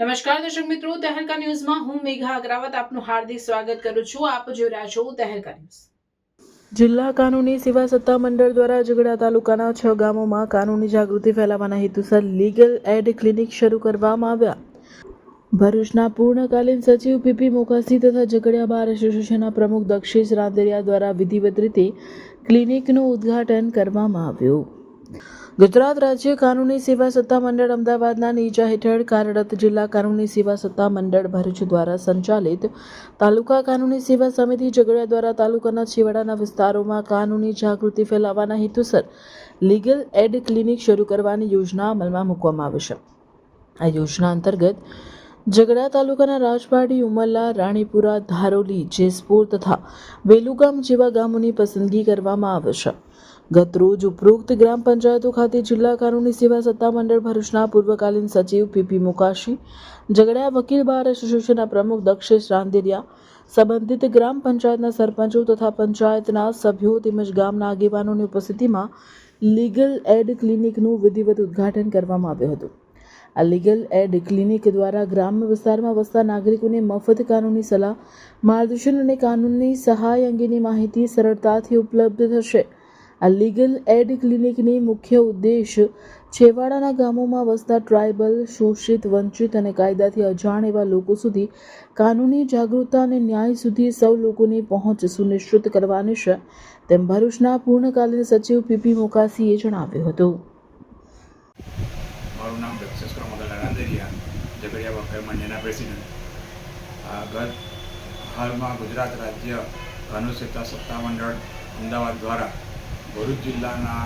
નમસ્કાર દર્શક મિત્રો, તહેલકા ન્યૂઝમાં હું મેઘા અગ્રવાલ આપનું હાર્દિક સ્વાગત કરું છું. આપ જોઈ રહ્યા છો તહેલકા ન્યૂઝ. જિલ્લા કાનૂની સેવા સત્તા મંડળ દ્વારા ઝઘડા તાલુકાના 6 ગામોમાં કાનૂની જાગૃતિ ફેલાવવાના હેતુસર લીગલ એડ ક્લિનિક શરૂ કરવામાં આવ્યા. ભરૂચના પૂર્ણકાલીન સચિવ પીપી મોકાસી તથા ઝઘડિયા બાર એસોસિએશનના પ્રમુખ દક્ષેશ રાંદેરિયા દ્વારા વિધિવત રીતે ક્લિનિકનું ઉદ્ઘાટન કરવામાં આવ્યું. ગુજરાત રાજ્ય કાનૂની સેવા સત્તા મંડળ અમદાવાદના નેજા હેઠળ કાર્યરત જિલ્લા કાનૂની સેવા સત્તા મંડળ ભરૂચ દ્વારા સંચાલિત તાલુકા કાનૂની સેવા સમિતિ ઝઘડિયા દ્વારા તાલુકાના છેવાડાના વિસ્તારોમાં કાનૂની જાગૃતિ ફેલાવવાના હેતુસર લીગલ એડ ક્લિનિક શરૂ કરવાની યોજના અમલમાં મૂકવામાં આવી છે. આ યોજના અંતર્ગત ઝઘડિયા તાલુકાના રાજપાડી, ઉમરલા, રાણીપુરા, ધારોલી, જેસપુર તથા વેલુગામ જેવા ગામોની પસંદગી કરવામાં આવે છે. ગત રોજ ઉપરોક્ત ગ્રામ પંચાયતો ખાતે જિલ્લા કાનૂની સેવા સત્તા મંડળ ભરૂચના પૂર્વકાલીન સચિવ પીપી મોકાશી, ઝઘડિયા વકીલ બાર એસોસિએશનના પ્રમુખ દક્ષેશ રાંદેરિયા, સંબંધિત ગ્રામ પંચાયતના સરપંચો તથા પંચાયતના સભ્યો તેમજ ગામના આગેવાનોની ઉપસ્થિતિમાં લીગલ એડ ક્લિનિકનું વિધિવત ઉદ્ઘાટન કરવામાં આવ્યું હતું. આ લીગલ એડ ક્લિનિક દ્વારા ગ્રામ્ય વિસ્તારમાં વસતા નાગરિકોને મફત કાનૂની સલાહ, માર્ગદર્શન અને કાનૂની સહાય અંગેની માહિતી સરળતાથી ઉપલબ્ધ થશે. આ લીગલ એડ ક્લિનિકની મુખ્ય ઉદ્દેશ છેવાડાના ગામોમાં વસતા ટ્રાઇબલ, શોષિત, વંચિત અને કાયદાથી અજાણ એવા લોકો સુધી કાનૂની જાગૃતતા અને ન્યાય સુધી સૌ લોકોની પહોંચ સુનિશ્ચિત કરવાની છે, તેમ ભરૂચના પૂર્ણકાલીન સચિવ પીપી મોકાસીએ જણાવ્યું હતું. મારું નામ દક્ષેશ રાંદેરિયા, ઝઘડિયા વકીલ મંડળના પ્રેસિડેન્ટ. ગત હાલમાં ગુજરાત રાજ્ય કાનૂની સેવા સત્તા મંડળ અમદાવાદ દ્વારા ભરૂચ જિલ્લાના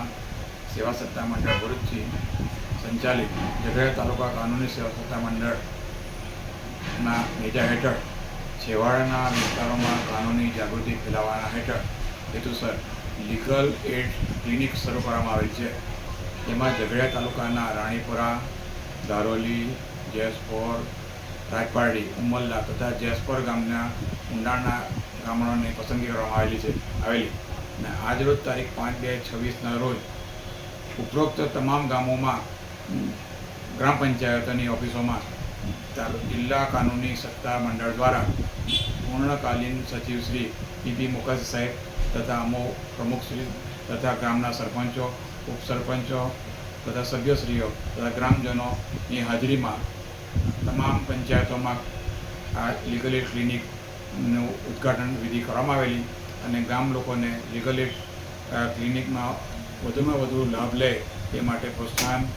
સેવા સત્તા મંડળ ભરૂચથી સંચાલિત ઝઘડિયા તાલુકા કાનૂની સેવા સત્તા મંડળના નેજા હેઠળ છેવાડાના વિસ્તારોમાં કાનૂની જાગૃતિ ફેલાવવાના હેતુસર લીગલ એડ ક્લિનિક શરૂ કરવામાં આવેલ છે. જેમાં ઝઘડિયા તાલુકાના રાણીપુરા, ધારોલી, જેસપોર, રાજપાડી, ઉમરલા તથા જેસપોર ગામના ઊંડાણના ગામોની પસંદગી કરવામાં આવેલી અને આજરોજ તારીખ 5/2/26ના રોજ ઉપરોક્ત તમામ ગામોમાં ગ્રામ પંચાયતોની ઓફિસોમાં જિલ્લા કાનૂની સત્તા મંડળ દ્વારા પૂર્ણકાલીન સચિવ શ્રી પીપી મોકાસી સાહેબ તથા અમો પ્રમુખશ્રી તથા ગામના સરપંચો, ઉપસરપંચો તથા સભ્યશ્રીઓ તથા ગ્રામજનોની હાજરીમાં તમામ પંચાયતોમાં આ લીગલ એડ ક્લિનિકનું ઉદ્ઘાટન વિધિ કરવામાં આવેલી અને ગામ લોકોને લીગલ એડ ક્લિનિકમાં વધુમાં વધુ લાભ લે તે માટે પ્રોત્સાહન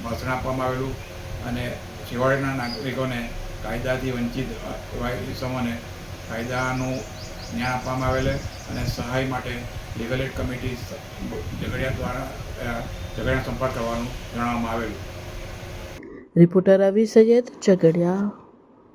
ભાષણ આપવામાં આવેલું અને છેવાડાના નાગરિકોને કાયદાથી વંચિત એવા ઇસમોને કાયદાનું જ્ઞાન આપવામાં આવેલ અને સહાય માટે લીગલ એડ કમિટી ઝઘડિયા દ્વારા ઝઘડિયા સંપર્ક કરવાનું જણાવવામાં આવેલું. રિપોર્ટર રવિ સૈયદ, ઝઘડિયા.